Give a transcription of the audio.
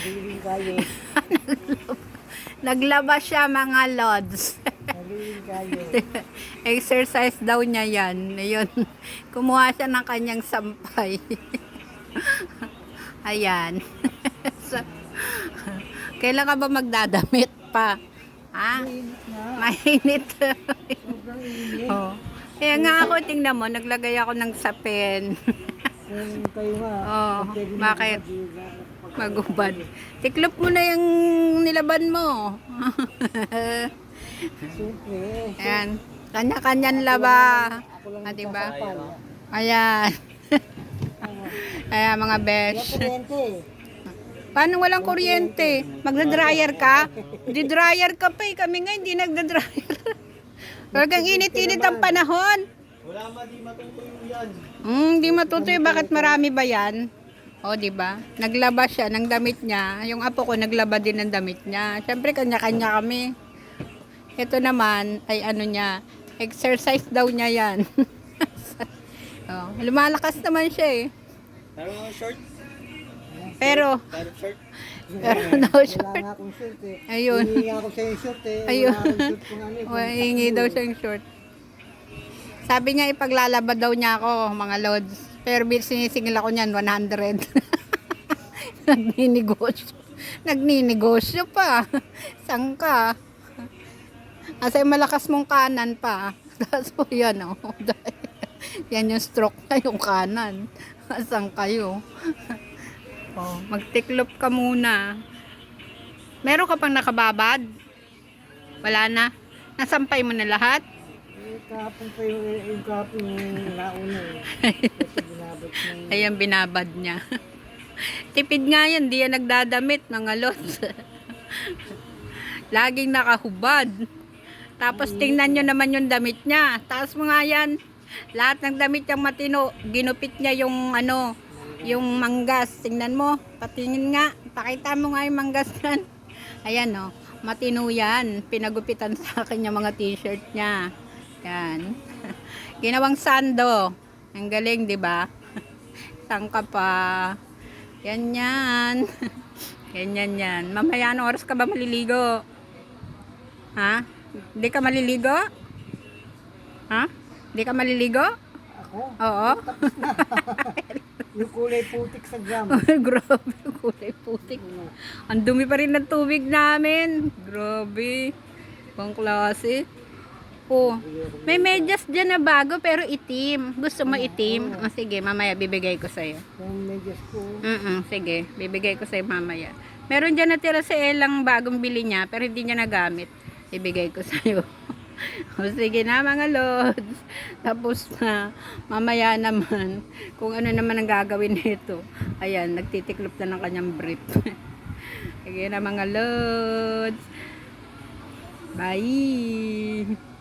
Naliling kayo. Naglaba siya mga lods. Naliling kayo. Exercise daw niya yan. Ayun. Kumuha siya ng kanyang sampay. Ayan. So, kailan ka ba magdadamit pa? Ha? Mainit na. Mainit. Sobrang init. Oh. Kaya nga ako, tingnan mo, naglagay ako ng sapin. Kung kayo nga, Oh, pwede bakit? magubad. Magubad. Tiklop mo na yung nilaban mo. Siyempre. Ayan. Kanya-kanyan laba. Ako lang Ah, diba? nagsasapal. Ayan. Ayan mga Kaya besh. kuryente. Paano walang kuryente? Magda-dryer ka? Di-dryer ka pa eh. Kami nga hindi nagda-dryer. Talagang init-init ang panahon. Wala di matutuyo yan. Di matutoy. Bakit marami ba yan? O, di ba? Naglaba siya ng damit niya. Yung apo ko naglaba din ng damit niya. Siyempre, kanya-kanya kami. Ito naman, ay ano niya, exercise daw niya yan. Oh, lumalakas naman siya eh. Pero short? Pero, Short? pero no Wala short. nga akong short eh. Ayun. Hihingi ako sa yung short eh. Ayun. Wala akong short kung ano eh. Hingi daw siyang short. Sabi niya ipaglalaba daw niya ako, mga lods. Pero sinisingil ako niyan, 100. Nagninegosyo. Nagninegosyo pa. Saan ka? Asa yung malakas mong kanan pa. So yan o. Oh. Yan yung stroke na yung kanan. Saan kayo? Oh, magtiklop ka muna. Meron ka pang nakababad? Wala na? Nasampay mo na lahat? Eh, kahapon pa yung kahapon yung nauna eh. Kasi binabot ng... Ayan, binabad niya. Tipid nga yan, di yan nagdadamit, mga lods. Laging nakahubad. Tapos tingnan nyo naman yung damit niya. Taas mo nga yan. Lahat ng damit niyang matino, ginupit niya yung ano, yung manggas. Tingnan mo, patingin nga. Pakita mo nga yung manggas yan. Ayan o, matino yan. Pinagupitan sa akin yung mga t-shirt niya. Yan. Ginawang sando. Ang galing, di ba? Saan ka pa? Yan yan. Ganyan yan. Mamaya anong oras ka ba maliligo? Ha? Hindi ka maliligo? Ha? Hindi ka maliligo? Ako? Oo. Yung kulay putik sa gram. Grabe, kulay putik. Ang dumi pa rin ng tubig namin. Grabe. Pang klase. Oh, may medyas dyan na bago pero itim. Gusto mo itim? Oh, sige, mamaya bibigay ko sa'yo. Yung medyas ko. Sige, bibigay ko sa'yo mamaya. Meron dyan natira sa Elang bagong bili niya pero hindi niya nagamit. Ibigay ko sa'yo. O sige na mga lods. Tapos na, mamaya naman, kung ano naman ang gagawin nito. Ayan, nagtitiklop na ng kanyang brief. Sige na mga lods. Bye!